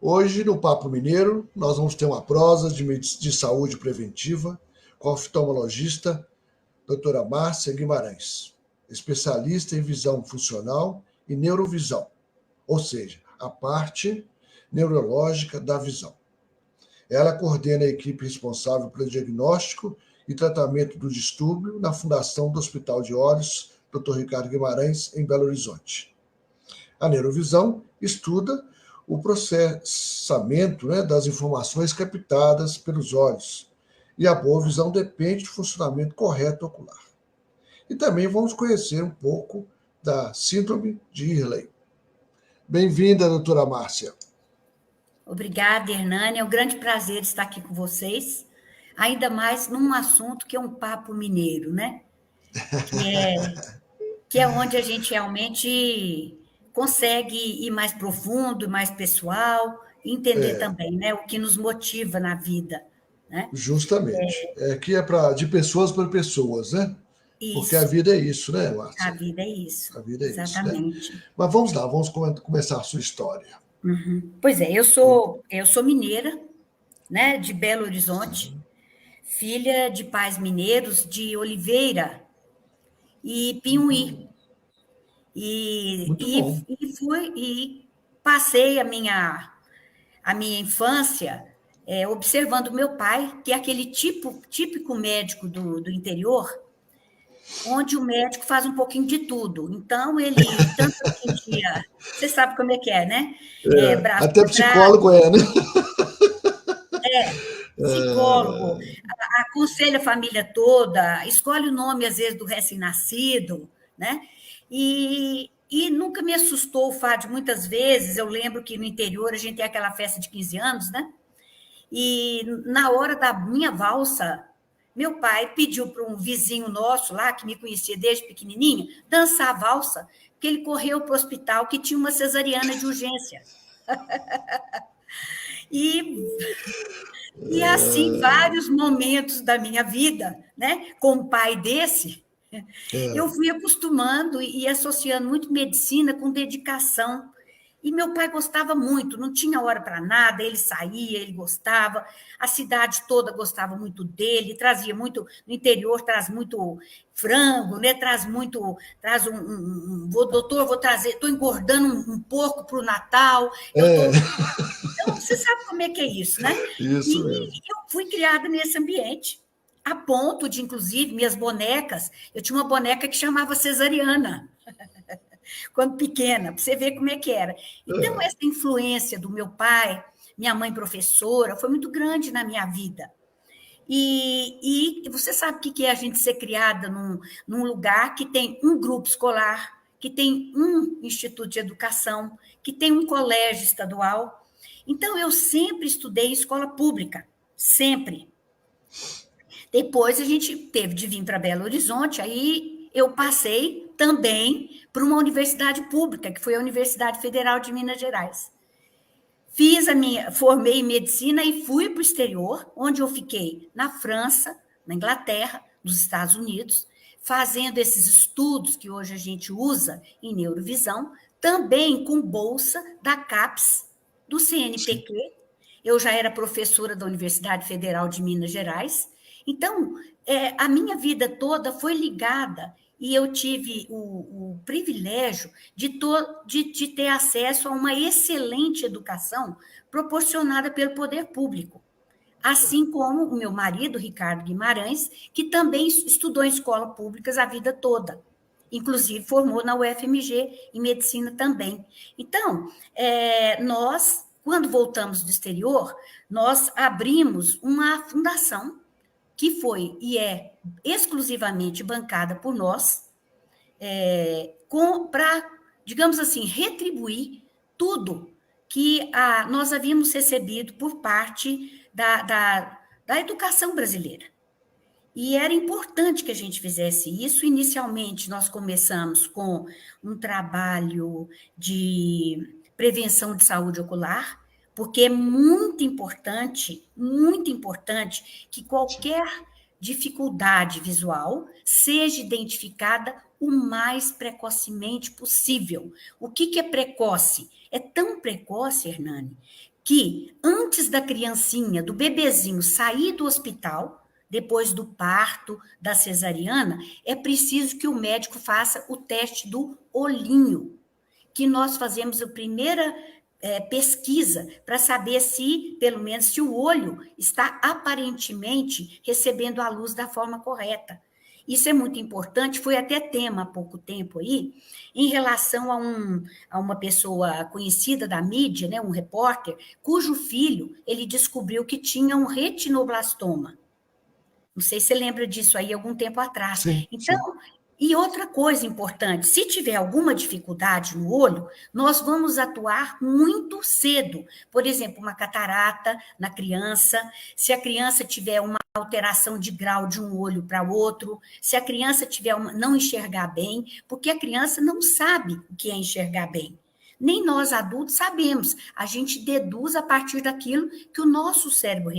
Hoje, no Papo Mineiro, nós vamos ter uma prosa de saúde preventiva com a oftalmologista doutora Márcia Guimarães, especialista em visão funcional e neurovisão, ou seja, a parte neurológica da visão. Ela coordena a equipe responsável pelo diagnóstico e tratamento do distúrbio na Fundação do Hospital de Olhos Dr. Ricardo Guimarães, em Belo Horizonte. A neurovisão estuda o processamento, das informações captadas pelos olhos, e a boa visão depende do funcionamento correto ocular. E também vamos conhecer um pouco da síndrome de Ehlers. Bem-vinda, doutora Márcia. Obrigada, Hernani. É um grande prazer estar aqui com vocês, ainda mais num assunto que é um papo mineiro, né? Que é onde a gente realmente consegue ir mais profundo, mais pessoal, entender também, né, o que nos motiva na vida, né? Justamente. Que é de pessoas para pessoas, né? Porque a Isso, vida é isso, né, a Márcia? vida é isso, A vida é isso, né? exatamente. Mas vamos lá, vamos começar a sua história. Pois é, eu sou mineira, né, de Belo Horizonte, filha de pais mineiros de Oliveira e Pinhuí. E, Muito e, bom. e fui e passei a minha infância observando meu pai, que é aquele típico médico do interior, onde o médico faz um pouquinho de tudo. Então, ele tanto atendia, você sabe como é que é, né? Braço Até psicólogo quebrado, é, né? psicólogo, aconselha a família toda, escolhe o nome, às vezes, do recém-nascido, né? E nunca me assustou o fato de, muitas vezes, eu lembro que no interior a gente tem aquela festa de 15 anos, né? E na hora da minha valsa, meu pai pediu para um vizinho nosso lá, que me conhecia desde pequenininha, dançar a valsa, porque ele correu para o hospital que tinha uma cesariana de urgência. E assim, vários momentos da minha vida, né, com um pai desse, eu fui acostumando e associando muito medicina com dedicação. E meu pai gostava muito, não tinha hora para nada, ele saía, ele gostava, a cidade toda gostava muito dele, trazia muito, no interior traz muito frango, né? Traz doutor, vou trazer, estou engordando um porco para o Natal, eu É, estou. Então, você sabe como é que é isso, né? isso mesmo. E eu fui criada nesse ambiente, a ponto de, inclusive, minhas bonecas, eu tinha uma boneca que chamava Cesariana, quando pequena, para você ver como é que era. Então, essa influência do meu pai, minha mãe professora, foi muito grande na minha vida. E você sabe o que é a gente ser criada num lugar que tem um grupo escolar, que tem um instituto de educação, que tem um colégio estadual. Então, eu sempre estudei em escola pública, sempre. Depois a gente teve de vir para Belo Horizonte, aí eu passei também para uma universidade pública, que foi a Universidade Federal de Minas Gerais. Formei em medicina e fui para o exterior, onde eu fiquei na França, na Inglaterra, nos Estados Unidos, fazendo esses estudos que hoje a gente usa em neurovisão, também com bolsa da CAPES, do Sim. CNPq. Eu já era professora da Universidade Federal de Minas Gerais. Então, a minha vida toda foi ligada e eu tive o privilégio de ter acesso a uma excelente educação proporcionada pelo poder público. Assim como o meu marido, Ricardo Guimarães, que também estudou em escolas públicas a vida toda. Inclusive, formou na UFMG em medicina também. Então, nós, quando voltamos do exterior, nós abrimos uma fundação que foi e é exclusivamente bancada por nós, para, digamos assim, retribuir tudo que nós havíamos recebido por parte da educação brasileira. E era importante que a gente fizesse isso. Inicialmente, nós começamos com um trabalho de prevenção de saúde ocular, porque é muito importante que qualquer dificuldade visual seja identificada o mais precocemente possível. O que é precoce? É tão precoce, Hernani, que antes da criancinha, do bebezinho sair do hospital, depois do parto, da cesariana, é preciso que o médico faça o teste do olhinho, que nós fazemos a primeira pesquisa para saber se, pelo menos, se o olho está aparentemente recebendo a luz da forma correta. Isso é muito importante, foi até tema há pouco tempo aí, em relação a uma pessoa conhecida da mídia, né, um repórter, cujo filho ele descobriu que tinha um retinoblastoma. Não sei se você lembra disso aí algum tempo atrás. Sim, Então, sim. e outra coisa importante, se tiver alguma dificuldade no olho, nós vamos atuar muito cedo. Por exemplo, uma catarata na criança, se a criança tiver uma alteração de grau de um olho para outro, se a criança tiver não enxergar bem, porque a criança não sabe o que é enxergar bem. Nem nós adultos sabemos, a gente deduz a partir daquilo que o nosso cérebro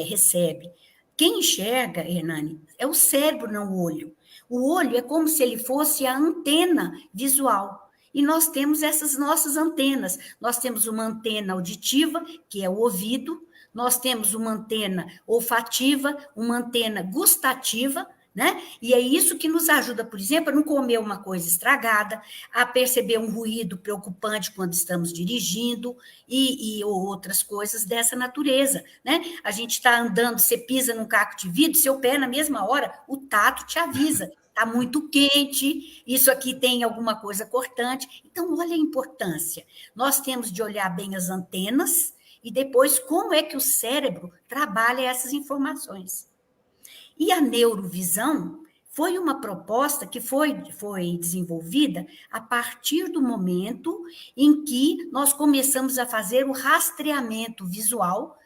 recebe. Quem enxerga, Hernani, é o cérebro, não o olho. O olho é como se ele fosse a antena visual. E nós temos essas nossas antenas. Nós temos uma antena auditiva, que é o ouvido, nós temos uma antena olfativa, uma antena gustativa, né? E é isso que nos ajuda, por exemplo, a não comer uma coisa estragada, a perceber um ruído preocupante quando estamos dirigindo e outras coisas dessa natureza, né? A gente está andando, você pisa num caco de vidro, seu pé na mesma hora, o tato te avisa. Está muito quente, isso aqui tem alguma coisa cortante. Então, olha a importância. Nós temos de olhar bem as antenas e depois como é que o cérebro trabalha essas informações. E a neurovisão foi uma proposta que foi desenvolvida a partir do momento em que nós começamos a fazer o rastreamento visual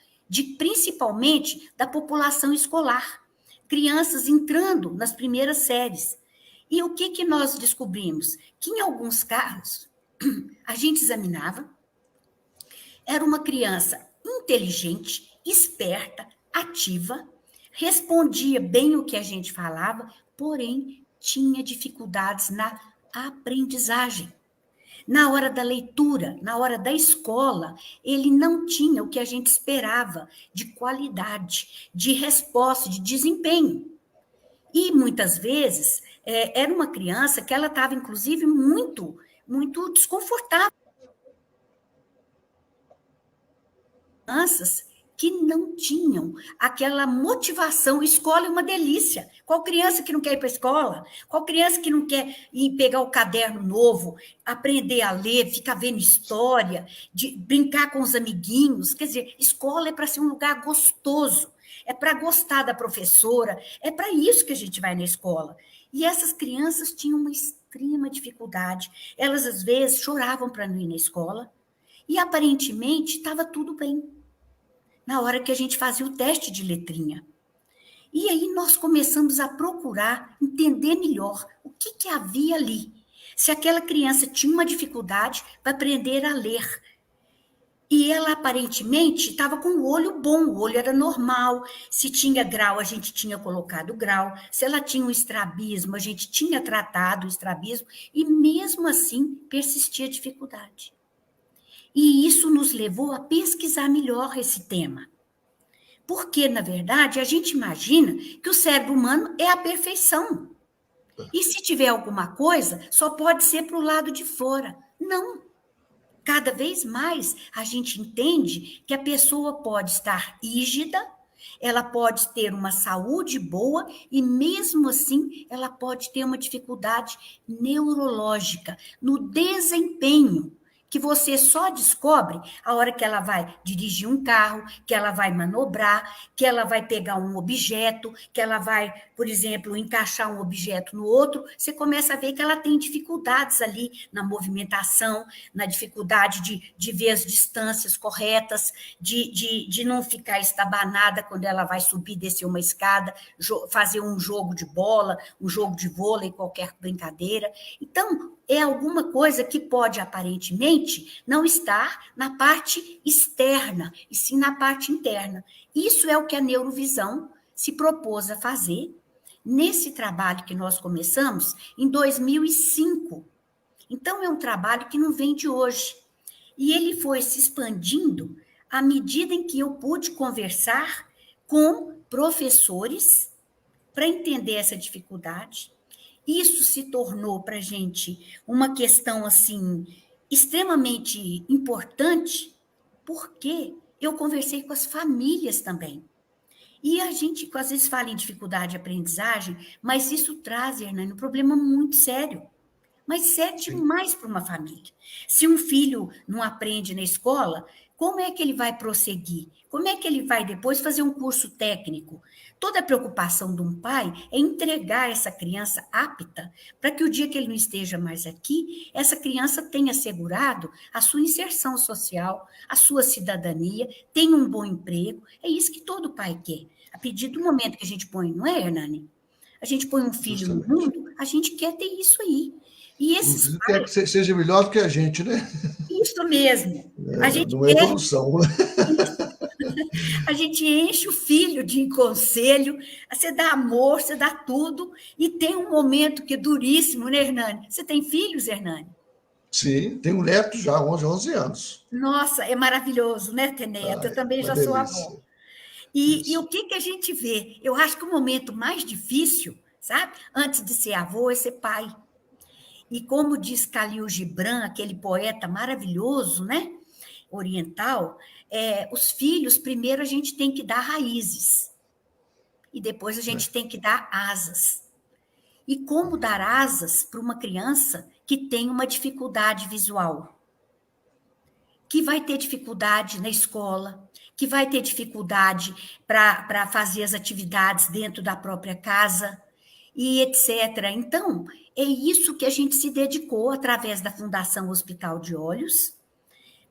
principalmente da população escolar, crianças entrando nas primeiras séries. E o que nós descobrimos? Que em alguns casos a gente examinava, era uma criança inteligente, esperta, ativa, respondia bem o que a gente falava, porém tinha dificuldades na aprendizagem. Na hora da leitura, na hora da escola, ele não tinha o que a gente esperava de qualidade, de resposta, de desempenho. E muitas vezes era uma criança que ela estava, inclusive, muito, muito desconfortável. Crianças que não tinham aquela motivação. Escola é uma delícia. Qual criança que não quer ir para a escola? Qual criança que não quer ir pegar o caderno novo, aprender a ler, ficar vendo história, brincar com os amiguinhos? Quer dizer, escola é para ser um lugar gostoso, é para gostar da professora, é para isso que a gente vai na escola. E essas crianças tinham uma extrema dificuldade. Elas, às vezes, choravam para não ir na escola, e aparentemente estava tudo bem, na hora que a gente fazia o teste de letrinha. E aí nós começamos a procurar entender melhor o que havia ali. Se aquela criança tinha uma dificuldade para aprender a ler. E ela aparentemente estava com o olho bom, o olho era normal. Se tinha grau, a gente tinha colocado grau. Se ela tinha um estrabismo, a gente tinha tratado o estrabismo. E mesmo assim persistia a dificuldade. E isso nos levou a pesquisar melhor esse tema. Porque, na verdade, a gente imagina que o cérebro humano é a perfeição. E se tiver alguma coisa, só pode ser para o lado de fora. Não. Cada vez mais a gente entende que a pessoa pode estar rígida, ela pode ter uma saúde boa e, mesmo assim, ela pode ter uma dificuldade neurológica no desempenho, que você só descobre a hora que ela vai dirigir um carro, que ela vai manobrar, que ela vai pegar um objeto, que ela vai, por exemplo, encaixar um objeto no outro, você começa a ver que ela tem dificuldades ali na movimentação, na dificuldade de ver as distâncias corretas, de não ficar estabanada quando ela vai subir, descer uma escada, fazer um jogo de bola, um jogo de vôlei, qualquer brincadeira. Então, é alguma coisa que pode, aparentemente, não estar na parte externa, e sim na parte interna. Isso é o que a neurovisão se propôs a fazer nesse trabalho que nós começamos em 2005. Então, é um trabalho que não vem de hoje. E ele foi se expandindo à medida em que eu pude conversar com professores para entender essa dificuldade. Isso se tornou para a gente uma questão assim extremamente importante, porque eu conversei com as famílias também. E a gente, às vezes, fala em dificuldade de aprendizagem, mas isso traz, Hernani, um problema muito sério. Mas sério demais para uma família. Se um filho não aprende na escola, como é que ele vai prosseguir? Como é que ele vai depois fazer um curso técnico? Toda a preocupação de um pai é entregar essa criança apta para que o dia que ele não esteja mais aqui, essa criança tenha assegurado a sua inserção social, a sua cidadania, tenha um bom emprego. É isso que todo pai quer. A partir do momento que a gente põe, não é, Hernani? A gente põe um filho no mundo, a gente quer ter isso aí. E esses pais... quer que seja melhor do que a gente, né? Isso mesmo. A gente não é evolução. A gente enche o filho de conselho, você dá amor, você dá tudo, e tem um momento que é duríssimo, né, Hernani? Você tem filhos, Hernani? Sim, tenho um neto já, 11 anos. Nossa, é maravilhoso, né, ter neto? Eu também já sou avó. E o que a gente vê? Eu acho que o momento mais difícil, sabe? Antes de ser avô, é ser pai. E como diz Khalil Gibran, aquele poeta maravilhoso, né? Oriental, os filhos, primeiro a gente tem que dar raízes. E depois a gente tem que dar asas. E como dar asas para uma criança que tem uma dificuldade visual? Que vai ter dificuldade na escola, que vai ter dificuldade para fazer as atividades dentro da própria casa, e etc. Então, é isso que a gente se dedicou através da Fundação Hospital de Olhos,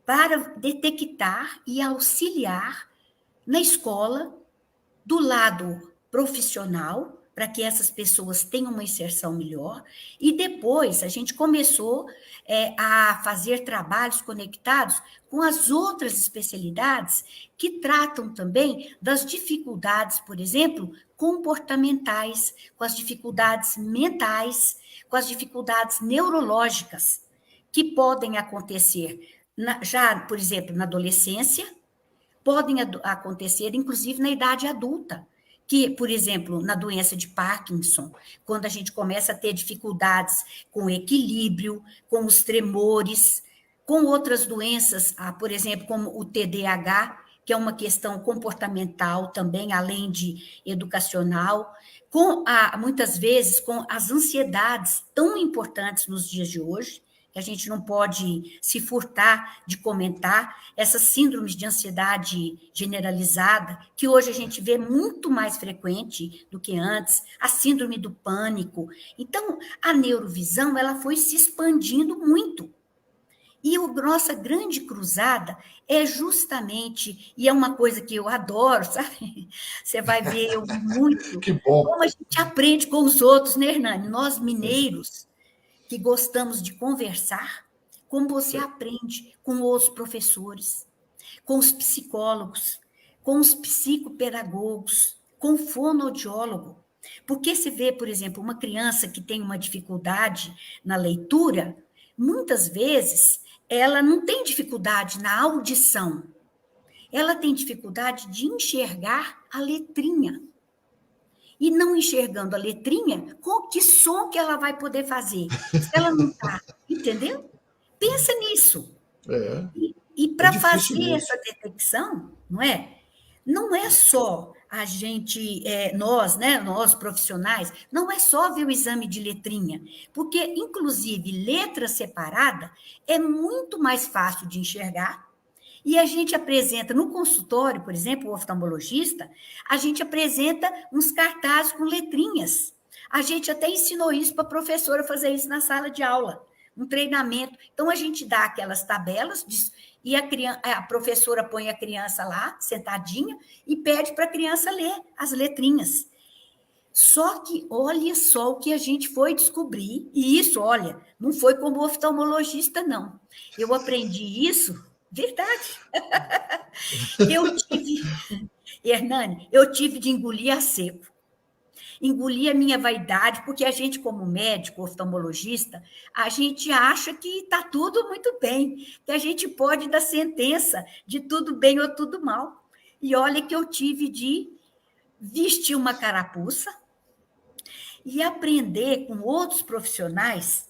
para detectar e auxiliar na escola, do lado profissional, para que essas pessoas tenham uma inserção melhor, e depois a gente começou a fazer trabalhos conectados com as outras especialidades que tratam também das dificuldades, por exemplo, comportamentais, com as dificuldades mentais, com as dificuldades neurológicas que podem acontecer já, por exemplo, na adolescência, podem acontecer, inclusive, na idade adulta, que, por exemplo, na doença de Parkinson, quando a gente começa a ter dificuldades com o equilíbrio, com os tremores, com outras doenças, por exemplo, como o TDAH, que é uma questão comportamental também, além de educacional, muitas vezes com as ansiedades tão importantes nos dias de hoje, que a gente não pode se furtar de comentar, essas síndromes de ansiedade generalizada, que hoje a gente vê muito mais frequente do que antes, a síndrome do pânico. Então, a neurovisão ela foi se expandindo muito. E a nossa grande cruzada é justamente, e é uma coisa que eu adoro, sabe? Você vai ver eu muito, que bom. Como a gente aprende com os outros, né, Hernani? Nós, mineiros, que gostamos de conversar, como você aprende com os professores, com os psicólogos, com os psicopedagogos, com o fonoaudiólogo. Porque se vê, por exemplo, uma criança que tem uma dificuldade na leitura, muitas vezes ela não tem dificuldade na audição, ela tem dificuldade de enxergar a letrinha. E não enxergando a letrinha, com que som que ela vai poder fazer? Se ela não está, entendeu? Pensa nisso. E para fazer essa detecção, não é só a gente, nós, né, nós profissionais, não é só ver o exame de letrinha, porque, inclusive, letra separada é muito mais fácil de enxergar. E a gente apresenta, no consultório, por exemplo, o oftalmologista, a gente apresenta uns cartazes com letrinhas. A gente até ensinou isso para a professora fazer isso na sala de aula, um treinamento. Então, a gente dá aquelas tabelas e a professora põe a criança lá, sentadinha, e pede para a criança ler as letrinhas. Só que olha só o que a gente foi descobrir, e isso, olha, não foi como oftalmologista, não. Eu aprendi isso... Verdade. Hernani, eu tive de engolir a seco. engoli a minha vaidade, porque a gente, como médico, oftalmologista, a gente acha que está tudo muito bem, que a gente pode dar sentença de tudo bem ou tudo mal. E olha que eu tive de vestir uma carapuça e aprender com outros profissionais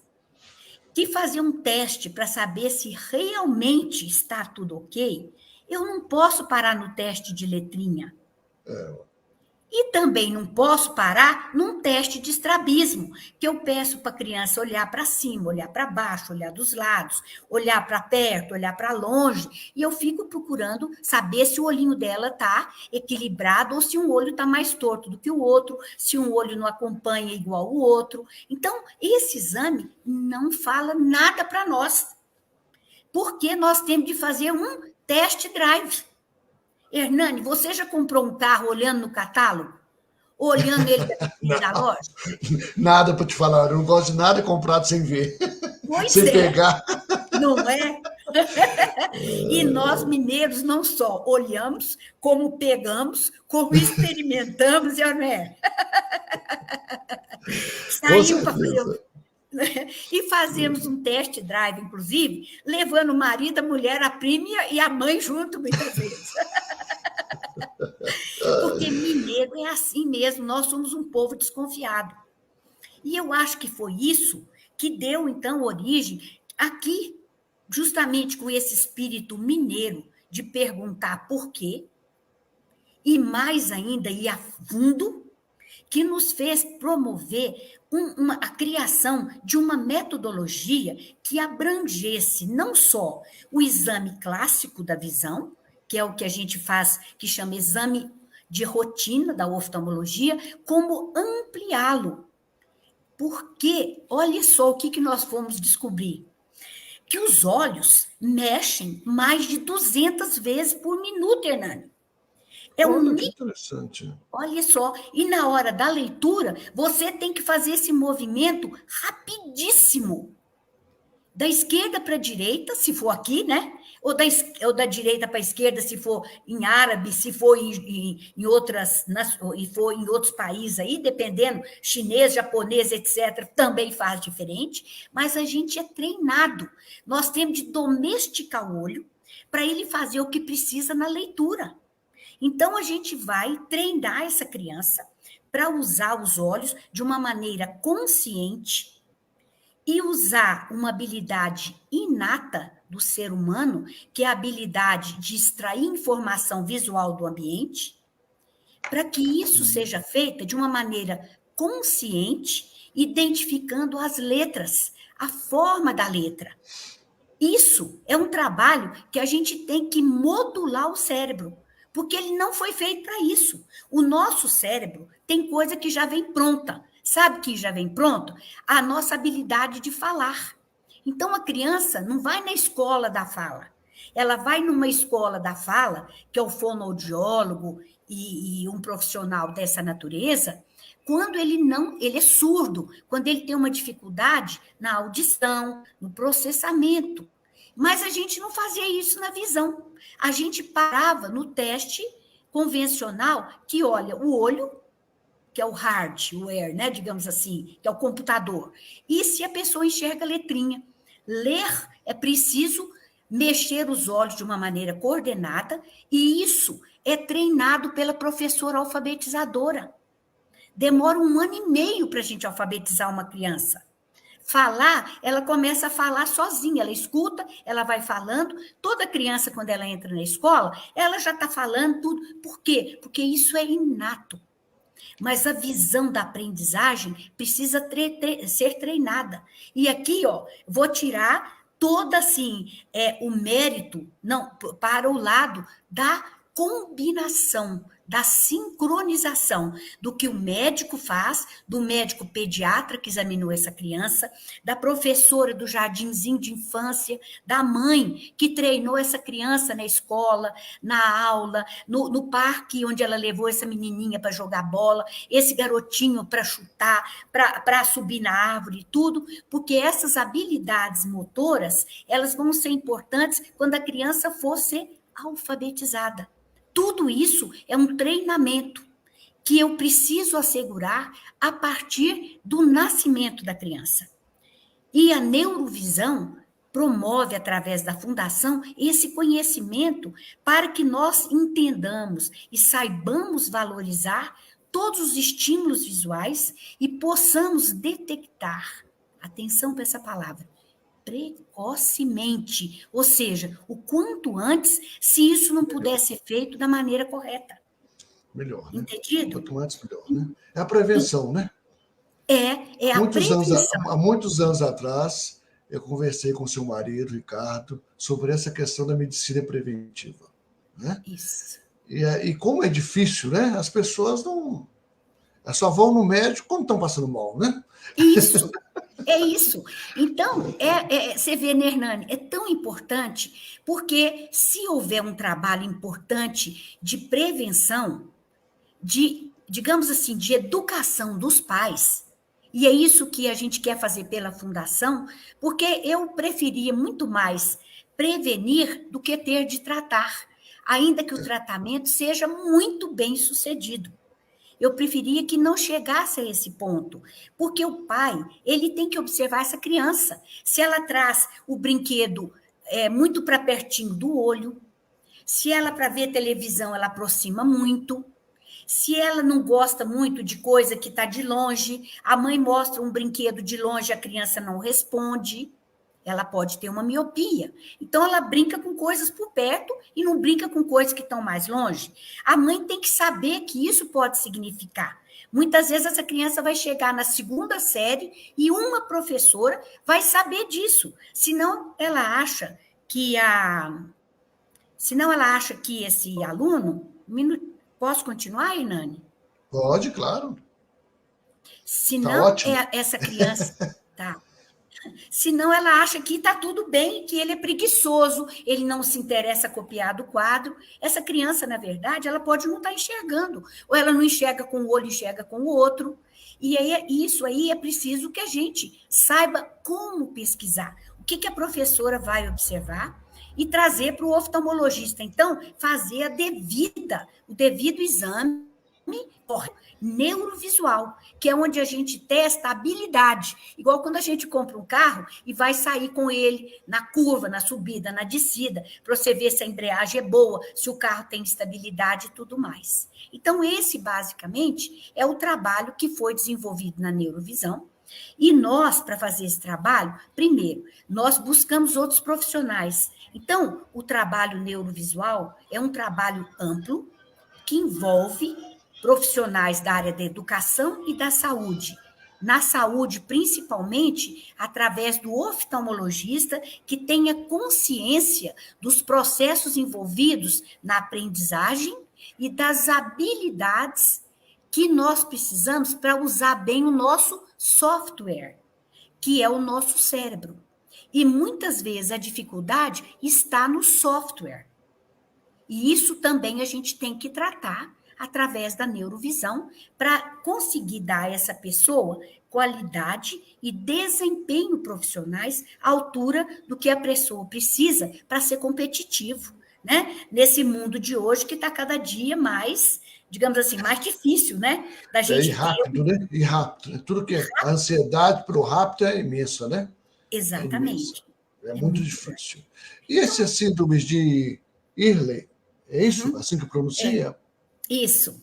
que faziam um teste para saber se realmente está tudo ok. Eu não posso parar no teste de letrinha. E também não posso parar num teste de estrabismo, que eu peço para a criança olhar para cima, olhar para baixo, olhar dos lados, olhar para perto, olhar para longe, e eu fico procurando saber se o olhinho dela está equilibrado ou se um olho está mais torto do que o outro, se um olho não acompanha igual o outro. Então, esse exame não fala nada para nós, porque nós temos de fazer um test drive. Hernani, você já comprou um carro olhando no catálogo? Olhando ele da loja? Nada para te falar, eu não gosto de nada comprado sem ver, Pois sem é, pegar. não é? E nós, mineiros, não só olhamos, como pegamos, como experimentamos, não é? Com Saiu para certeza. e fazemos um test drive, inclusive, levando o marido, a mulher, a prima e a mãe junto, muitas vezes. Porque mineiro é assim mesmo, nós somos um povo desconfiado. E eu acho que foi isso que deu, então, origem aqui, justamente com esse espírito mineiro de perguntar por quê, e mais ainda ir a fundo, que nos fez promover a criação de uma metodologia que abrangesse não só o exame clássico da visão, que é o que a gente faz, que chama exame de rotina da oftalmologia, como ampliá-lo. Porque, olha só o que nós fomos descobrir, que os olhos mexem mais de 200 vezes por minuto, Hernani. É Olha um que interessante. Olha só, e na hora da leitura, você tem que fazer esse movimento rapidíssimo. Da esquerda para a direita, se for aqui, né? Ou da direita para a esquerda, se for em árabe, se for em outras, e for em outros países aí, dependendo, chinês, japonês, etc., também faz diferente, mas a gente é treinado. Nós temos de domesticar o olho para ele fazer o que precisa na leitura. Então, a gente vai treinar essa criança para usar os olhos de uma maneira consciente e usar uma habilidade inata do ser humano, que é a habilidade de extrair informação visual do ambiente, para que isso seja feito de uma maneira consciente, identificando as letras, a forma da letra. Isso é um trabalho que a gente tem que modular o cérebro, porque ele não foi feito para isso. O nosso cérebro tem coisa que já vem pronta. Sabe que já vem pronto? A nossa habilidade de falar. Então, a criança não vai na escola da fala. Ela vai numa escola da fala, que é o fonoaudiólogo e um profissional dessa natureza, quando ele é surdo, quando ele tem uma dificuldade na audição, no processamento. Mas a gente não fazia isso na visão. A gente parava no teste convencional, que olha o olho, que é o hardware, né, digamos assim, que é o computador, e se a pessoa enxerga a letrinha. Ler é preciso mexer os olhos de uma maneira coordenada, e isso é treinado pela professora alfabetizadora. Demora 1 ano e meio para a gente alfabetizar uma criança. Falar, ela começa a falar sozinha, ela escuta, ela vai falando. Toda criança, quando ela entra na escola, ela já está falando tudo. Por quê? Porque isso é inato. Mas a visão da aprendizagem precisa ser treinada. E aqui, ó, vou tirar todo assim, o mérito não para o lado da combinação, da sincronização do que o médico faz, do médico pediatra que examinou essa criança, da professora do jardinzinho de infância, da mãe que treinou essa criança na escola, na aula, no parque onde ela levou essa menininha para jogar bola, esse garotinho para chutar, para subir na árvore, tudo, porque essas habilidades motoras, elas vão ser importantes quando a criança for ser alfabetizada. Tudo isso é um treinamento. que eu preciso assegurar a partir do nascimento da criança. E a neurovisão promove, através da fundação, esse conhecimento para que nós entendamos e saibamos valorizar todos os estímulos visuais e possamos detectar, atenção para essa palavra, precocemente, ou seja, o quanto antes, se isso não puder ser feito da maneira correta. Melhor, né? Entendido? Quanto antes, melhor, né? É a prevenção, né? É a prevenção. Há muitos anos atrás, eu conversei com seu marido, Ricardo, sobre essa questão da medicina preventiva, né? Isso. E como é difícil, né? As pessoas não... só vão no médico quando estão passando mal, né? Isso, é isso. Então, você vê, né, Hernani, é tão importante, porque se houver um trabalho importante de prevenção, digamos assim, de educação dos pais, e é isso que a gente quer fazer pela fundação, porque eu preferia muito mais prevenir do que ter de tratar, ainda que o tratamento seja muito bem sucedido. Eu preferia que não chegasse a esse ponto, porque o pai, ele tem que observar essa criança. Se ela traz o brinquedo muito para pertinho do olho, se ela, para ver televisão, ela aproxima muito, se ela não gosta muito de coisa que está de longe, a mãe mostra um brinquedo de longe, a criança não responde, ela pode ter uma miopia. Então, ela brinca com coisas por perto e não brinca com coisas que estão mais longe. A mãe tem que saber que isso pode significar. Muitas vezes, essa criança vai chegar na segunda série e uma professora vai saber disso. Senão, ela acha que esse aluno... Posso continuar, Inani? Pode, claro. Tá Senão, ótimo. essa criança... Tá. Senão ela acha que está tudo bem, que ele é preguiçoso, ele não se interessa a copiar do quadro. Essa criança, na verdade, ela pode não estar enxergando, ou ela não enxerga com um olho, enxerga com o outro. E aí, isso aí é preciso que a gente saiba como pesquisar, o que a professora vai observar e trazer para o oftalmologista. Então, fazer o devido exame neurovisual, que é onde a gente testa a habilidade, igual quando a gente compra um carro e vai sair com ele na curva, na subida, na descida, para você ver se a embreagem é boa, se o carro tem estabilidade e tudo mais. Então, esse, basicamente, é o trabalho que foi desenvolvido na neurovisão. E nós, para fazer esse trabalho, primeiro, nós buscamos outros profissionais. Então, o trabalho neurovisual é um trabalho amplo, que envolve profissionais da área da educação e da saúde. Na saúde, principalmente, através do oftalmologista que tenha consciência dos processos envolvidos na aprendizagem e das habilidades que nós precisamos para usar bem o nosso software, que é o nosso cérebro. E muitas vezes a dificuldade está no software. E isso também a gente tem que tratar através da neurovisão para conseguir dar a essa pessoa qualidade e desempenho profissionais à altura do que a pessoa precisa para ser competitivo, né? Nesse mundo de hoje que está cada dia mais, digamos assim, mais difícil, né? Da gente E rápido, né? E rápido. Tudo que a ansiedade para o rápido é imensa, né? É imensa. Exatamente. É muito difícil. E esse síndrome de Ehlers, é isso? Assim que pronuncia? Isso,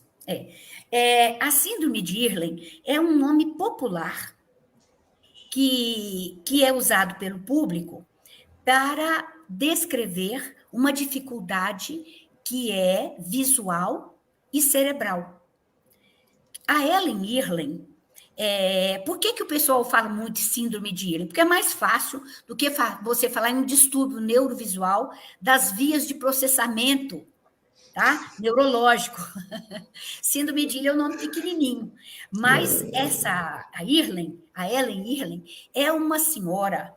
a síndrome de Ehlers é um nome popular que é usado pelo público para descrever uma dificuldade que é visual e cerebral. A Ellen Ehlers, por que o pessoal fala muito de síndrome de Ehlers? Porque é mais fácil do que você falar em um distúrbio neurovisual das vias de processamento, tá? Neurológico. Síndrome de Ehlers é um nome pequenininho. Mas a Ellen Ehlers, é uma senhora,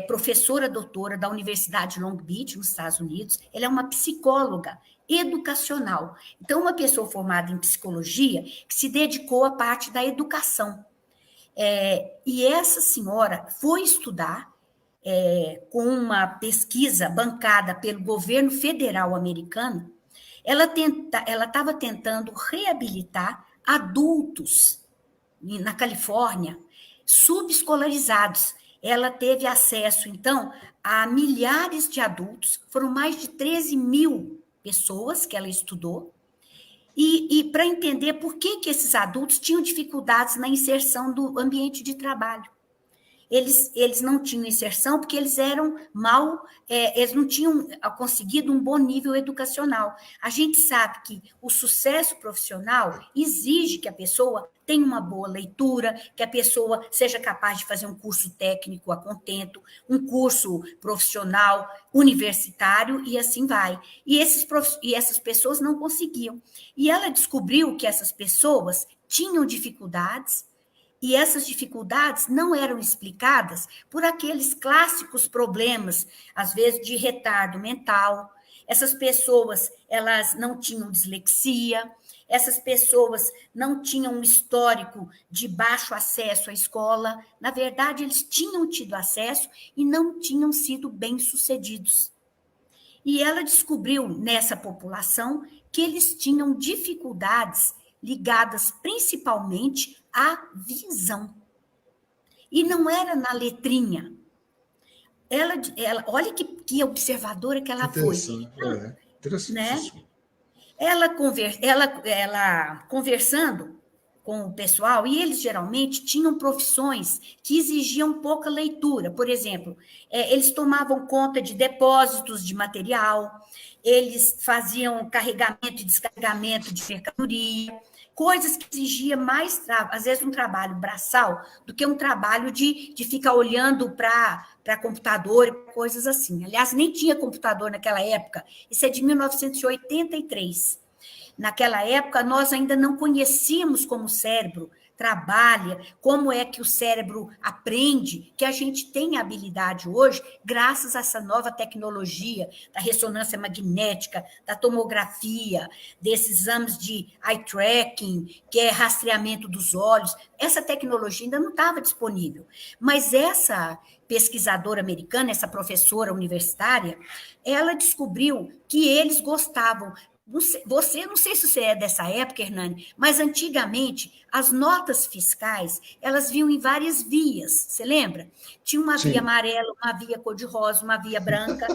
professora doutora da Universidade de Long Beach, nos Estados Unidos. Ela é uma psicóloga educacional. Então, uma pessoa formada em psicologia que se dedicou à parte da educação. E essa senhora foi estudar com uma pesquisa bancada pelo governo federal americano. Ela estava tentando reabilitar adultos na Califórnia subescolarizados. Ela teve acesso, então, a milhares de adultos, foram mais de 13 mil pessoas que ela estudou, e para entender por que esses adultos tinham dificuldades na inserção do ambiente de trabalho. Eles não tinham inserção porque eles eram eles não tinham conseguido um bom nível educacional. A gente sabe que o sucesso profissional exige que a pessoa tenha uma boa leitura, que a pessoa seja capaz de fazer um curso técnico a contento, um curso profissional, universitário, e assim vai. E essas pessoas não conseguiam. E ela descobriu que essas pessoas tinham dificuldades, e essas dificuldades não eram explicadas por aqueles clássicos problemas, às vezes de retardo mental. Essas pessoas, elas não tinham dislexia, essas pessoas não tinham um histórico de baixo acesso à escola. Na verdade, eles tinham tido acesso e não tinham sido bem-sucedidos. E ela descobriu nessa população que eles tinham dificuldades ligadas principalmente à visão. E não era na letrinha. Olha que observadora que ela foi. Interessantíssimo. Né? Ela conversando com o pessoal, e eles geralmente tinham profissões que exigiam pouca leitura. Por exemplo, eles tomavam conta de depósitos de material, eles faziam carregamento e descarregamento de mercadoria, coisas que exigiam mais, às vezes, um trabalho braçal do que um trabalho de ficar olhando para computador, coisas assim. Aliás, nem tinha computador naquela época, isso é de 1983. Naquela época, nós ainda não conhecíamos como o cérebro trabalha, como é que o cérebro aprende, que a gente tem a habilidade hoje, graças a essa nova tecnologia da ressonância magnética, da tomografia, desses exames de eye tracking, que é rastreamento dos olhos. Essa tecnologia ainda não estava disponível. Mas essa pesquisadora americana, essa professora universitária, ela descobriu que eles gostavam. Não sei se você é dessa época, Hernani, mas antigamente as notas fiscais, elas vinham em várias vias, você lembra? Tinha uma via amarela, uma via cor-de-rosa, uma via branca,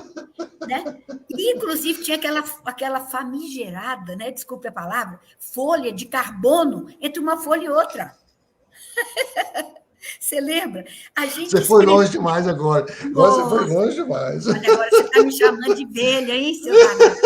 né? E, inclusive, tinha aquela famigerada, né? Desculpe a palavra, folha de carbono entre uma folha e outra. Você lembra? Você foi longe demais agora. Você foi longe demais. Olha, agora você está me chamando de velha, hein, seu danado?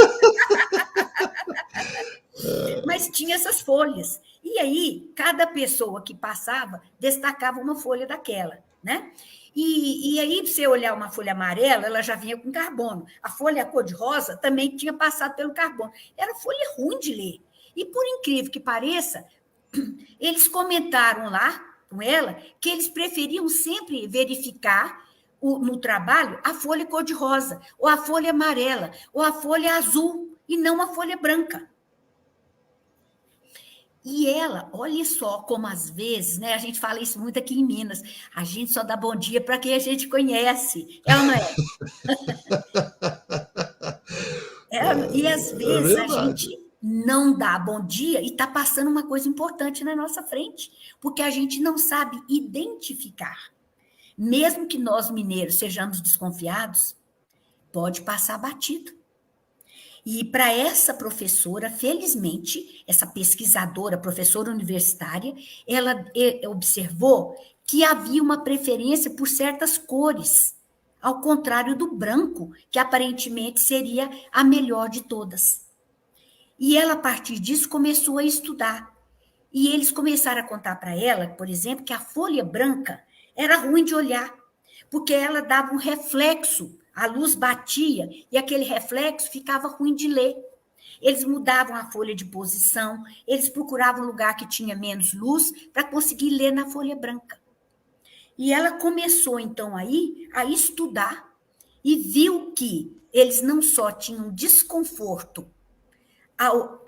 Mas tinha essas folhas. E aí, cada pessoa que passava destacava uma folha daquela, né? E aí, para você olhar uma folha amarela, ela já vinha com carbono. A folha cor-de-rosa também tinha passado pelo carbono. Era folha ruim de ler. E, por incrível que pareça, eles comentaram lá com ela que eles preferiam sempre verificar no trabalho a folha cor-de-rosa, ou a folha amarela, ou a folha azul, e não a folha branca. E ela, olha só como às vezes, né, a gente fala isso muito aqui em Minas, a gente só dá bom dia para quem a gente conhece. É ou não é? E às vezes a gente não dá bom dia e está passando uma coisa importante na nossa frente, porque a gente não sabe identificar. Mesmo que nós, mineiros, sejamos desconfiados, pode passar batido. E para essa professora, felizmente, essa pesquisadora, professora universitária, ela observou que havia uma preferência por certas cores, ao contrário do branco, que aparentemente seria a melhor de todas. E ela, a partir disso, começou a estudar. E eles começaram a contar para ela, por exemplo, que a folha branca era ruim de olhar, porque ela dava um reflexo, a luz batia e aquele reflexo ficava ruim de ler. Eles mudavam a folha de posição, eles procuravam um lugar que tinha menos luz para conseguir ler na folha branca. E ela começou, então, aí a estudar e viu que eles não só tinham desconforto ao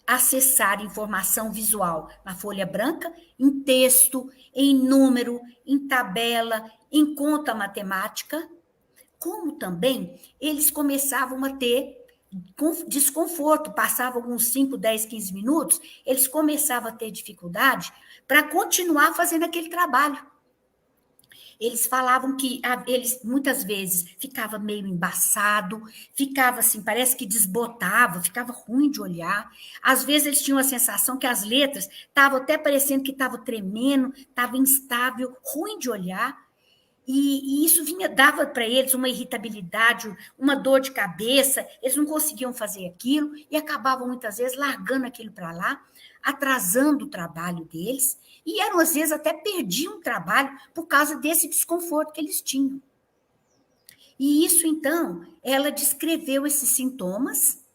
acessar informação visual na folha branca, em texto, em número, em tabela, em conta matemática, como também eles começavam a ter com desconforto, passava alguns 5, 10, 15 minutos, eles começavam a ter dificuldade para continuar fazendo aquele trabalho. Eles falavam que eles muitas vezes ficava meio embaçado, ficava assim, parece que desbotava, ficava ruim de olhar. Às vezes eles tinham a sensação que as letras estavam até parecendo que estavam tremendo, estava instável, ruim de olhar. E isso dava para eles uma irritabilidade, uma dor de cabeça, eles não conseguiam fazer aquilo e acabavam muitas vezes largando aquilo para lá, atrasando o trabalho deles, e eram às vezes até perdiam o trabalho por causa desse desconforto que eles tinham. E isso, então, ela descreveu esses sintomas,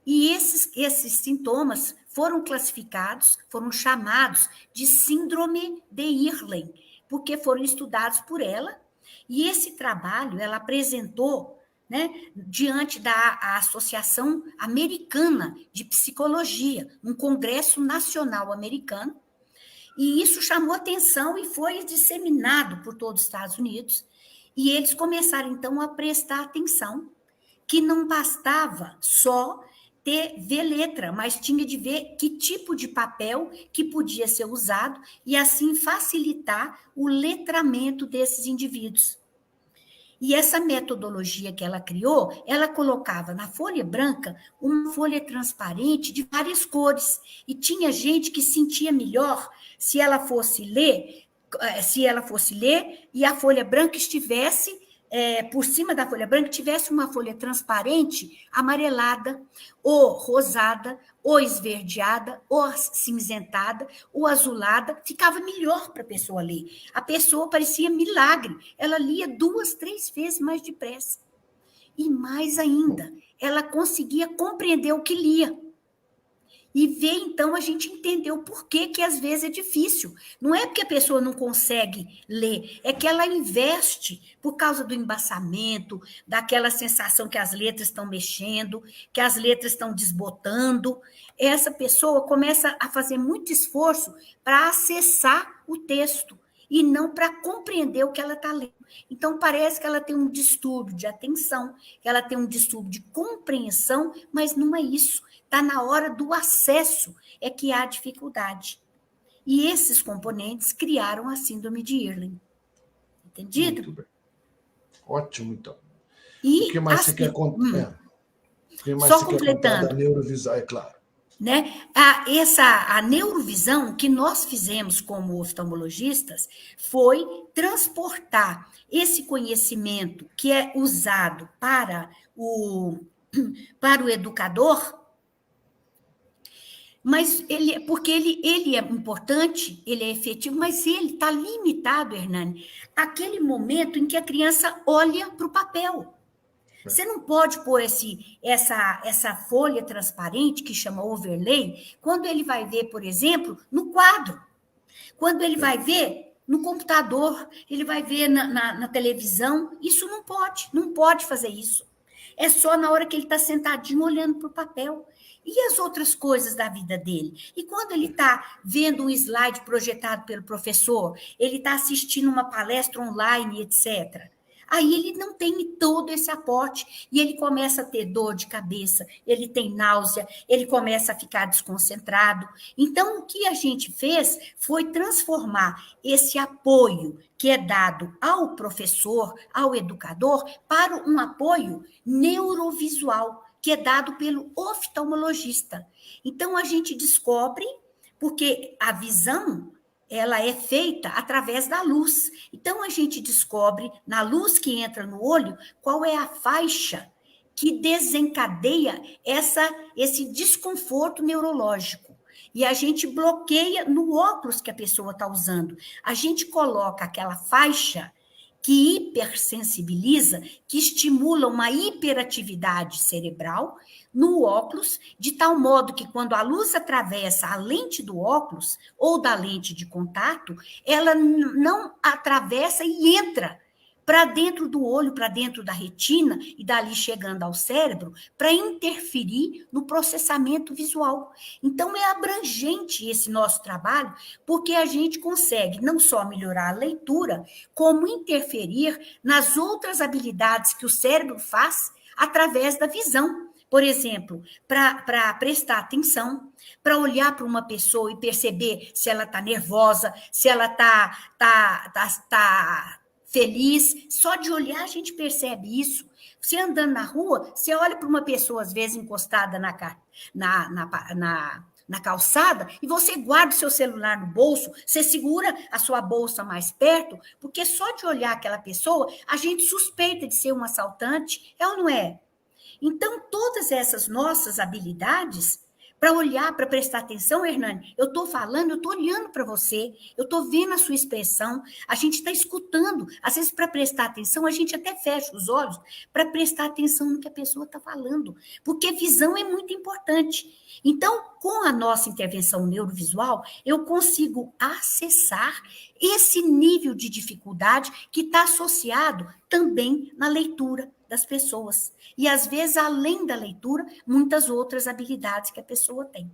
e esses sintomas foram classificados, foram chamados de síndrome de Irlen, porque foram estudados por ela, e esse trabalho ela apresentou, né, diante da Associação Americana de Psicologia, um congresso nacional americano, e isso chamou atenção e foi disseminado por todos os Estados Unidos, e eles começaram, então, a prestar atenção que não bastava só ver letra, mas tinha de ver que tipo de papel que podia ser usado e assim facilitar o letramento desses indivíduos. E essa metodologia que ela criou, ela colocava na folha branca uma folha transparente de várias cores. E tinha gente que sentia melhor se ela fosse ler e a folha branca estivesse por cima da folha branca, tivesse uma folha transparente, amarelada, ou rosada, ou esverdeada, ou cinzentada, ou azulada, ficava melhor para a pessoa ler. A pessoa parecia milagre, ela lia 2, 3 vezes mais depressa. E mais ainda, ela conseguia compreender o que lia. E ver, então, a gente entender o porquê que às vezes é difícil. Não é porque a pessoa não consegue ler, é que ela investe por causa do embaçamento, daquela sensação que as letras estão mexendo, que as letras estão desbotando. Essa pessoa começa a fazer muito esforço para acessar o texto e não para compreender o que ela está lendo. Então, parece que ela tem um distúrbio de atenção, que ela tem um distúrbio de compreensão, mas não é isso. Está na hora do acesso é que há dificuldade. E esses componentes criaram a síndrome de Irlen. Entendido? Muito bem. Ótimo, então. E, o que mais você quer contar? O que mais só você completando, quer contar da neurovisão, é claro. Né? A neurovisão que nós fizemos como oftalmologistas foi transportar esse conhecimento que é usado para o educador, mas porque ele é importante, ele é efetivo, mas ele está limitado, Hernani, àquele momento em que a criança olha para o papel. Você não pode pôr essa folha transparente, que chama overlay, quando ele vai ver, por exemplo, no quadro. Quando ele vai ver no computador, ele vai ver na televisão. Isso não pode fazer isso. É só na hora que ele está sentadinho olhando para o papel. E as outras coisas da vida dele? E quando ele está vendo um slide projetado pelo professor, ele está assistindo uma palestra online, etc., aí ele não tem todo esse aporte e ele começa a ter dor de cabeça, ele tem náusea, ele começa a ficar desconcentrado. Então, o que a gente fez foi transformar esse apoio que é dado ao professor, ao educador, para um apoio neurovisual, que é dado pelo oftalmologista. Então, a gente descobre, porque a visão ela é feita através da luz. Então, a gente descobre, na luz que entra no olho, qual é a faixa que desencadeia esse desconforto neurológico. E a gente bloqueia no óculos que a pessoa está usando. A gente coloca aquela faixa que hipersensibiliza, que estimula uma hiperatividade cerebral no óculos, de tal modo que quando a luz atravessa a lente do óculos ou da lente de contato, ela não atravessa e entra para dentro do olho, para dentro da retina e dali chegando ao cérebro, para interferir no processamento visual. Então, é abrangente esse nosso trabalho, porque a gente consegue não só melhorar a leitura, como interferir nas outras habilidades que o cérebro faz através da visão, por exemplo, para prestar atenção, para olhar para uma pessoa e perceber se ela está nervosa, se ela tá feliz. Só de olhar a gente percebe isso. Você andando na rua, você olha para uma pessoa, às vezes, encostada na calçada, e você guarda o seu celular no bolso, você segura a sua bolsa mais perto, porque só de olhar aquela pessoa, a gente suspeita de ser um assaltante, é ou não é? Então, todas essas nossas habilidades, para olhar, para prestar atenção, Hernani, eu estou falando, eu estou olhando para você, eu estou vendo a sua expressão, a gente está escutando. Às vezes, para prestar atenção, a gente até fecha os olhos para prestar atenção no que a pessoa está falando, porque visão é muito importante. Então, com a nossa intervenção neurovisual, eu consigo acessar esse nível de dificuldade que está associado também na leitura das pessoas. E, às vezes, além da leitura, muitas outras habilidades que a pessoa tem.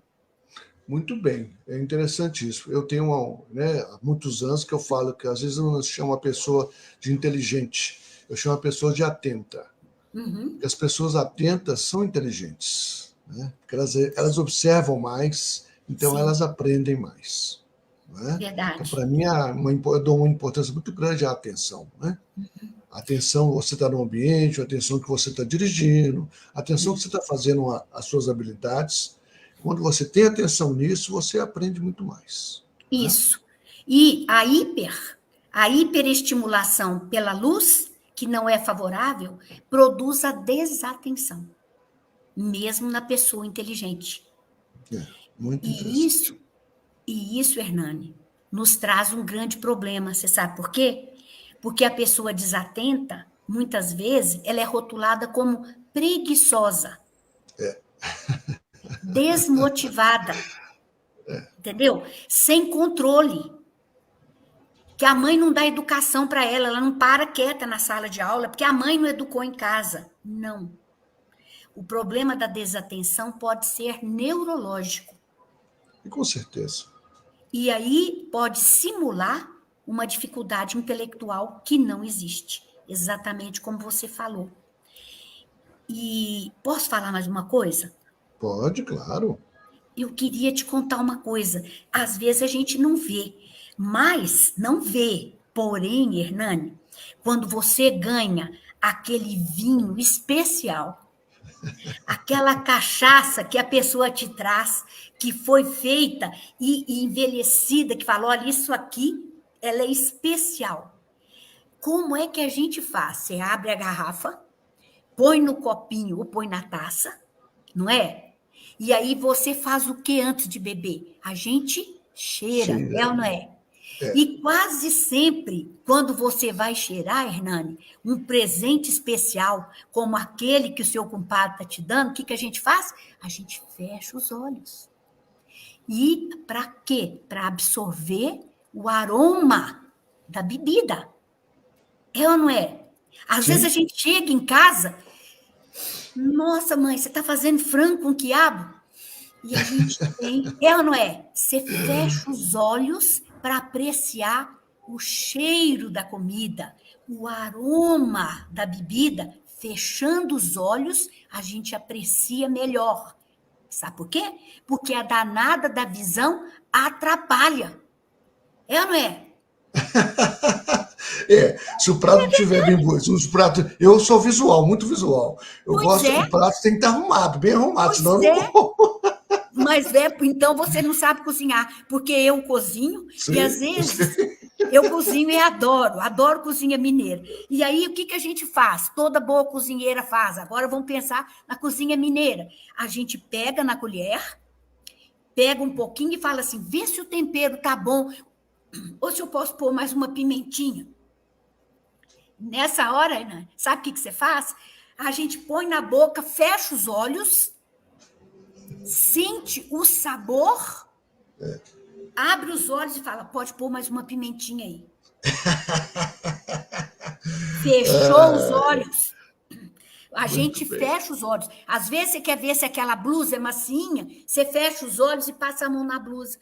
Muito bem, é interessante isso. Eu tenho há muitos anos que eu falo que às vezes eu não chamo a pessoa de inteligente, eu chamo a pessoa de atenta. Porque as pessoas atentas são inteligentes, né? Porque elas observam mais, então Sim. Elas aprendem mais. Né? Verdade. Então, para mim, eu dou uma importância muito grande à atenção. Né? Atenção, você está no ambiente, atenção que você está dirigindo, atenção que você está fazendo as suas habilidades. Quando você tem atenção nisso, você aprende muito mais. Isso. Né? E a hiperestimulação pela luz, que não é favorável, produz a desatenção, mesmo na pessoa inteligente. Muito interessante. E isso, Hernani, nos traz um grande problema. Você sabe por quê? Porque a pessoa desatenta, muitas vezes, ela é rotulada como preguiçosa, desmotivada, entendeu? Sem controle. Que a mãe não dá educação para ela, ela não para quieta na sala de aula, porque a mãe não educou em casa. Não. O problema da desatenção pode ser neurológico. Com certeza. E aí pode simular uma dificuldade intelectual que não existe, exatamente como você falou. E posso falar mais uma coisa? Pode, claro. Eu queria te contar uma coisa. Às vezes a gente não vê, mas não vê. Porém, Hernani, quando você ganha aquele vinho especial, aquela cachaça que a pessoa te traz, que foi feita e envelhecida, que fala, olha, isso aqui, ela é especial. Como é que a gente faz? Você abre a garrafa, põe no copinho ou põe na taça, não é? E aí você faz o que antes de beber? A gente cheira, é ou não é? E quase sempre, quando você vai cheirar, Hernani, um presente especial, como aquele que o seu compadre está te dando, o que a gente faz? A gente fecha os olhos. E para quê? Para absorver o aroma da bebida. É ou não é? Às vezes a gente chega em casa, nossa, mãe, você está fazendo frango com quiabo? E a gente tem, é ou não é? Você fecha os olhos para apreciar o cheiro da comida, o aroma da bebida. Fechando os olhos, a gente aprecia melhor. Sabe por quê? Porque a danada da visão atrapalha. É ou não é? Se o prato estiver bem bonito, os pratos. Eu sou visual, muito visual. Eu gosto que o prato tem que estar arrumado, bem arrumado, senão eu não vou. Mas então você não sabe cozinhar, porque eu cozinho e às vezes eu cozinho e adoro cozinha mineira. E aí o que a gente faz? Toda boa cozinheira faz. Agora vamos pensar na cozinha mineira. A gente pega na colher, pega um pouquinho e fala assim, vê se o tempero tá bom, ou se eu posso pôr mais uma pimentinha. Nessa hora, né, sabe o que você faz? A gente põe na boca, fecha os olhos, sente o sabor, abre os olhos e fala, pode pôr mais uma pimentinha aí. Fechou os olhos. A gente fecha os olhos. Às vezes você quer ver se aquela blusa é massinha, você fecha os olhos e passa a mão na blusa.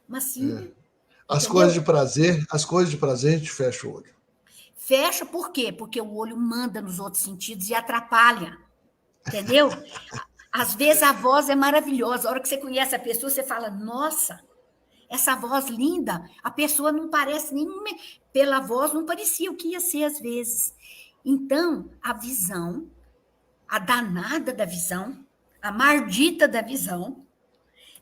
Massinha. As coisas de prazer a gente fecha o olho. Fecha por quê? Porque o olho manda nos outros sentidos e atrapalha. entendeu? Às vezes a voz é maravilhosa. A hora que você conhece a pessoa, você fala, nossa, essa voz linda. A pessoa não parece nem... Pela voz, não parecia o que ia ser às vezes. Então, a visão, a danada da visão, a maldita da visão,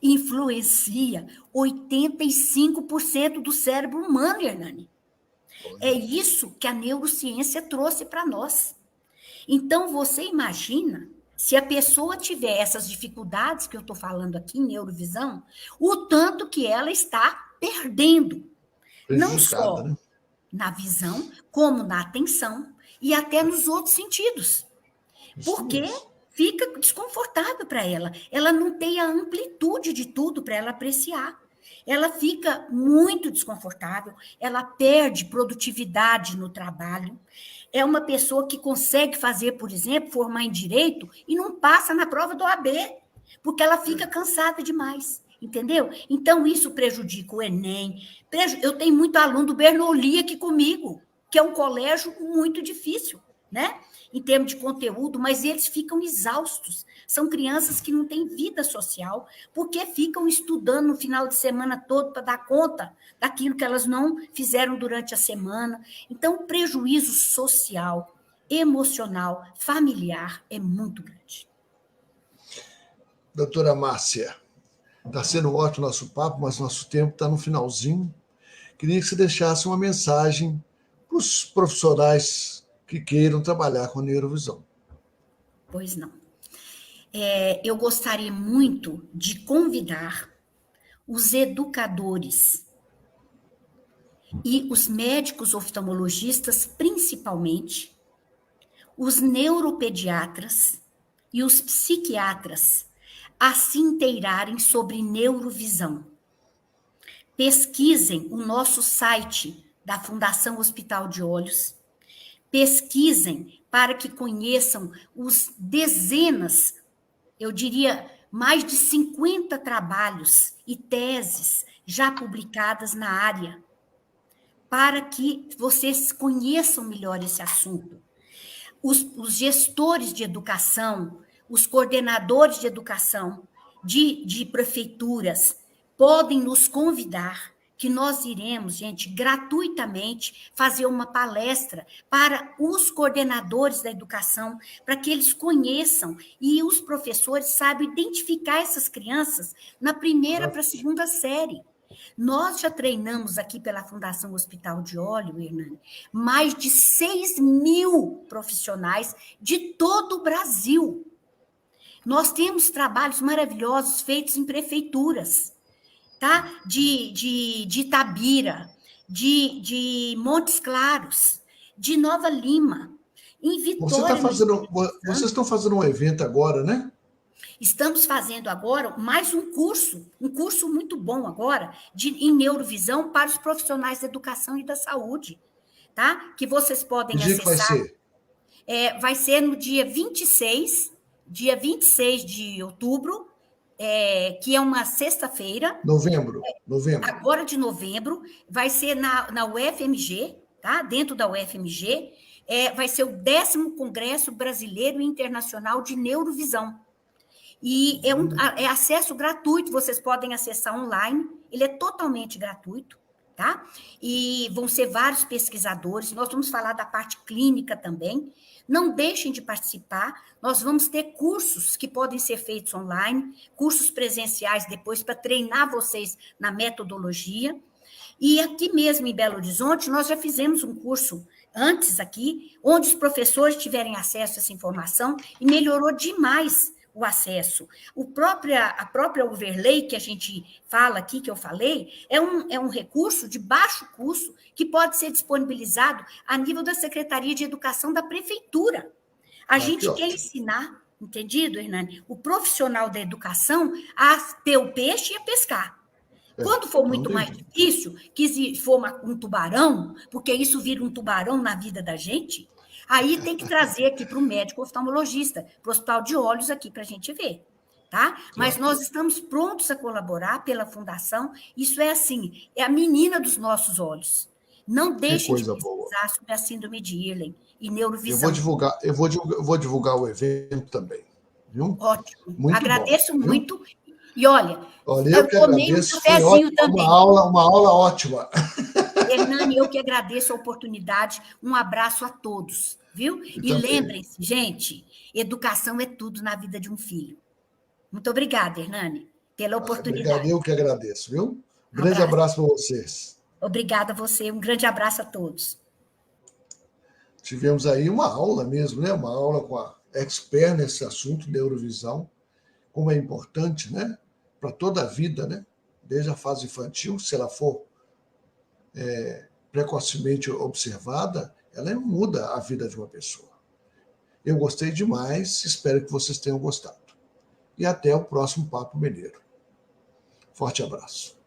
influencia 85% do cérebro humano, Hernani. É isso que a neurociência trouxe para nós. Então, você imagina, se a pessoa tiver essas dificuldades que eu estou falando aqui, em neurovisão, o tanto que ela está perdendo. Não Prejudicada, só né? na visão, como na atenção e até nos outros sentidos. Isso Porque mesmo. fica desconfortável para ela. Ela não tem a amplitude de tudo para ela apreciar. Ela fica muito desconfortável, ela perde produtividade no trabalho. É uma pessoa que consegue fazer, por exemplo, formar em direito e não passa na prova do OAB, porque ela fica cansada demais. Entendeu? Então, isso prejudica o Enem. Eu tenho muito aluno do Bernoulli aqui comigo, que é um colégio muito difícil, né? Em termos de conteúdo, mas eles ficam exaustos. São crianças que não têm vida social, porque ficam estudando no final de semana todo para dar conta daquilo que elas não fizeram durante a semana. Então, o prejuízo social, emocional, familiar é muito grande. Doutora Márcia, está sendo ótimo o nosso papo, mas nosso tempo está no finalzinho. Queria que você deixasse uma mensagem para os profissionais que queiram trabalhar com neurovisão. Pois não. Eu gostaria muito de convidar os educadores e os médicos oftalmologistas, principalmente, os neuropediatras e os psiquiatras, a se inteirarem sobre neurovisão. Pesquisem o nosso site da Fundação Hospital de Olhos, pesquisem para que conheçam os dezenas, eu diria, mais de 50 trabalhos e teses já publicadas na área, para que vocês conheçam melhor esse assunto. Os gestores de educação, os coordenadores de educação de prefeituras podem nos convidar, que nós iremos, gente, gratuitamente fazer uma palestra para os coordenadores da educação, para que eles conheçam e os professores saibam identificar essas crianças na primeira para a segunda série. Nós já treinamos aqui pela Fundação Hospital de Olhos, Hernani, mais de 6.000 profissionais de todo o Brasil. Nós temos trabalhos maravilhosos feitos em prefeituras, tá? De Itabira, de Montes Claros, de Nova Lima, em Vitória. Vocês estão fazendo um evento agora, né? Estamos fazendo agora mais um curso muito bom agora, em neurovisão para os profissionais da educação e da saúde, tá? Que vocês podem Que dia acessar. Que vai ser? Vai ser no dia 26 de outubro, que é uma sexta-feira. Novembro. Agora de novembro, vai ser na UFMG, tá? Dentro da UFMG, vai ser o 10º Congresso Brasileiro e Internacional de Neurovisão. E é acesso gratuito, vocês podem acessar online, ele é totalmente gratuito, tá? E vão ser vários pesquisadores, nós vamos falar da parte clínica também. Não deixem de participar, nós vamos ter cursos que podem ser feitos online, cursos presenciais depois para treinar vocês na metodologia. E aqui mesmo em Belo Horizonte, nós já fizemos um curso antes aqui, onde os professores tiverem acesso a essa informação e melhorou demais o acesso. A própria overlay que a gente fala aqui, que eu falei, é um recurso de baixo custo que pode ser disponibilizado a nível da Secretaria de Educação da Prefeitura. A gente quer ensinar, entendido, Hernani? O profissional da educação a ter o peixe e a pescar. Quando for muito mais difícil, que for um tubarão, porque isso vira um tubarão na vida da gente, aí tem que trazer aqui para o médico oftalmologista, para o Hospital de Olhos aqui para a gente ver, tá? Mas nós estamos prontos a colaborar pela fundação, isso é assim, é a menina dos nossos olhos. Não deixem de pesquisar sobre a síndrome de Irlen e neurovisão. Eu vou divulgar o evento também. viu? Ótimo. Muito Agradeço bom, viu? muito. E olha, Olha, eu eu que tomei um agradeço, foi cafezinho ótimo, também. uma aula ótima. Hernani, eu que agradeço a oportunidade. Um abraço a todos, viu? E E também. lembrem-se, gente, educação é tudo na vida de um filho. Muito obrigada, Hernani, pela Obrigado, oportunidade. eu que agradeço, viu? Grande Abraço. abraço para vocês. Obrigada a você. Um grande abraço a todos. Tivemos aí uma aula mesmo, né? Uma aula com a expert nesse assunto, neurovisão, como é importante, né? Para toda a vida, né? Desde a fase infantil, se ela for precocemente observada, ela muda a vida de uma pessoa. Eu gostei demais, espero que vocês tenham gostado. E até o próximo Papo Mineiro. Forte abraço.